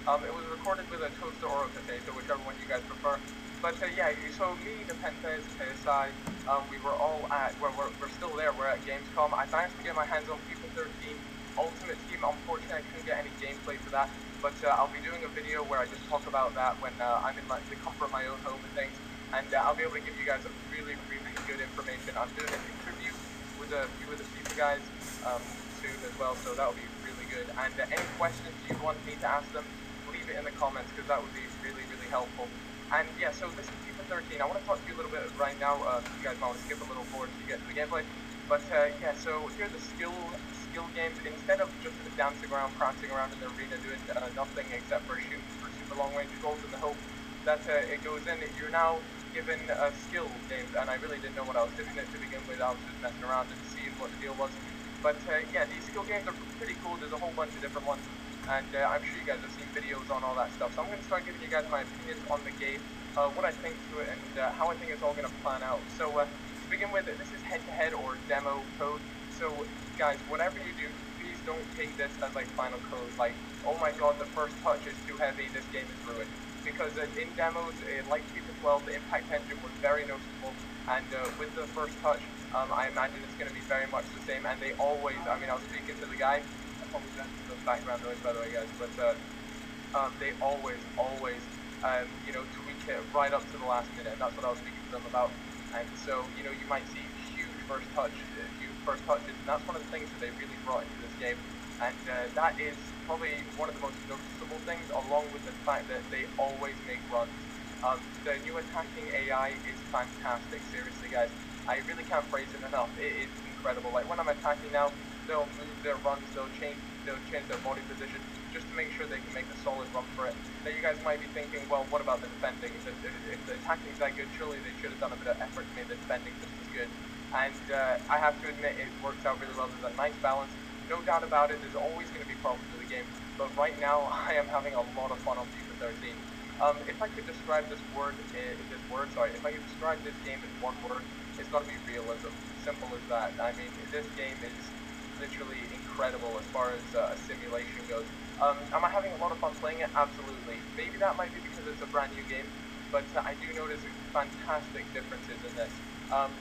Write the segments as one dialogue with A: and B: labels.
A: It was recorded with a toaster or a potato, whichever one you guys prefer. But yeah, so me, Nepenthes, KSI, we were all at, we're still there, we're at Gamescom. I managed to get my hands on FIFA 13 Ultimate Team. Unfortunately, I couldn't get any gameplay for that, but I'll be doing a video where I just talk about that when I'm in the comfort of my own home and things, and I'll be able to give you guys a really, really good information. I'm doing an interview with a few of the FIFA guys soon as well, so that'll be really good. And any questions you want me to ask them, leave it in the comments, because that would be really, really helpful. And yeah, so this is FIFA 13. I want to talk to you a little bit right now. You guys might want to skip a little forward to get to the gameplay. But yeah, so here are the skill games. Instead of just dancing around, prancing around in the arena doing nothing except for shooting for super long range goals in the hope that it goes in, you're now given skill games. And I really didn't know what I was doing to begin with. I was just messing around and seeing what the deal was. But yeah, these skill games are pretty cool. There's a whole bunch of different ones. And I'm sure you guys have seen videos on all that stuff. So I'm going to start giving you guys my opinions on the game, what I think to it, and how I think it's all going to plan out. So to begin with, this is head-to-head or demo code. So guys, whatever you do, please don't take this as like final code. Like, oh my god, the first touch is too heavy, this game is ruined. Because in demos, like FIFA 12, the impact engine was very noticeable. And with the first touch, I imagine it's going to be very much the same. And they always, I mean, I was speaking to the guy, apologize for the background noise, by the way, guys, but they always, you know, tweak it right up to the last minute, and that's what I was speaking to them about. And so, you know, you might see huge first touches, and that's one of the things that they really brought into this game. And that is probably one of the most noticeable things, along with the fact that they always make runs. The new attacking AI is fantastic, seriously, guys. I really can't praise it enough. It is incredible. Like, when I'm attacking now, they'll move their runs, they'll change their body position just to make sure they can make a solid run for it. Now you guys might be thinking, well, what about the defending? If the attacking's that good, surely they should have done a bit of effort to make the defending just as good. And I have to admit, it works out really well. There's a nice balance, no doubt about it. There's always going to be problems with the game, but right now I am having a lot of fun on FIFA 13. If I could describe if I could describe this game in one word, it's got to be realism. Simple as that. I mean, this game is literally incredible as far as a simulation goes. Am I having a lot of fun playing it? Absolutely. Maybe that might be because it's a brand new game, but I do notice fantastic differences in this.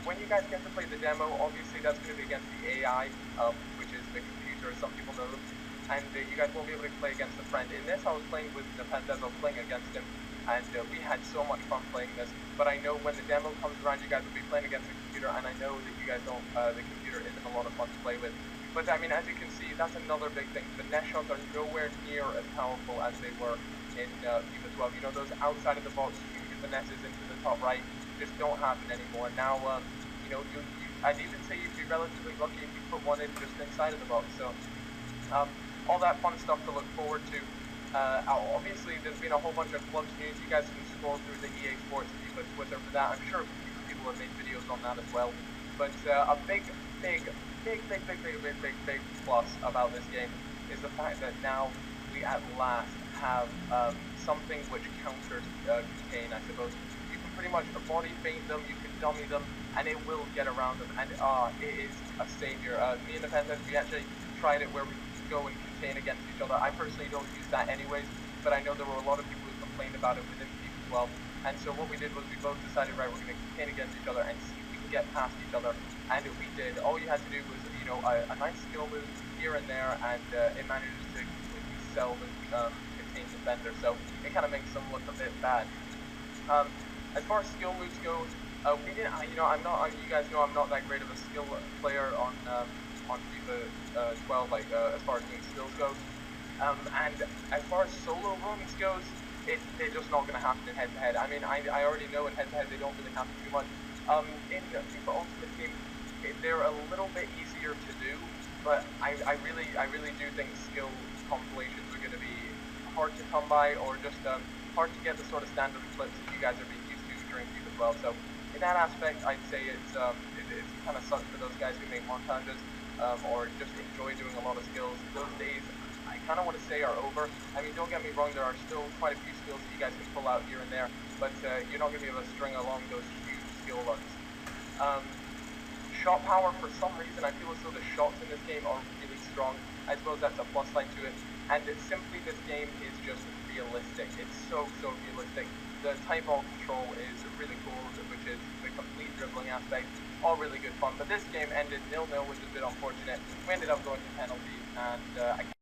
A: When you guys get to play the demo, obviously that's going to be against the AI, which is the computer, as some people know them, and you guys won't be able to play against a friend. In this, I was playing with Nepenthes, I was playing against him, and we had so much fun playing this, but I know when the demo comes around, you guys will be playing against the computer, and I know that you guys don't, the computer isn't a lot of fun to play with. But I mean, as you can see, that's another big thing. The net shots are nowhere near as powerful as they were in FIFA 12. You know, those outside of the box, huge finesses into the top right, just don't happen anymore. Now, you know, I'd even say you'd be relatively lucky if you put one in just inside of the box. So, all that fun stuff to look forward to. Obviously, there's been a whole bunch of clubs news. You guys can scroll through the EA Sports FIFA Twitter for that. I'm sure people have made videos on that as well. But a big plus about this game is the fact that now we at last have something which counters contain, I suppose. You can pretty much body feint them, you can dummy them, and it will get around them, and it is a savior. Me and Nepenthes, we actually tried it where we could go and contain against each other. I personally don't use that anyways, but I know there were a lot of people who complained about it within FIFA 12, and so what we did was we both decided, right, we're going to contain against each other and see if we can get past each other, and we did. All you had to do was, you know, a nice skill move here and there, and it manages to completely sell and contain defender, so it kind of makes them look a bit bad. As far as skill moves go, we didn't, you know, you guys know I'm not that great of a skill player on FIFA 12, like, as far as doing skills goes. And as far as solo runs goes, they're just not going to happen in head-to-head. I mean, I already know in head-to-head they don't really happen too much. In FIFA Ultimate Team, they're a little bit easier to do, but I really do think skill compilations are going to be hard to come by, or just hard to get the sort of standard clips that you guys are being used to during FIFA 12. So in that aspect, I'd say it kind of sucks for those guys who make montages or just enjoy doing a lot of skills. Those days, I kind of want to say, are over. I mean, don't get me wrong, there are still quite a few skills that you guys can pull out here and there, but you're not going to be able to string along those huge skill runs. Shot power, for some reason, I feel as though the shots in this game are really strong. I suppose that's a plus side to it. and it's simply this game is just realistic. It's so realistic. The time ball control is really cool, which is the complete dribbling aspect. All really good fun. But this game ended 0-0, which is a bit unfortunate. We ended up going to penalties, and I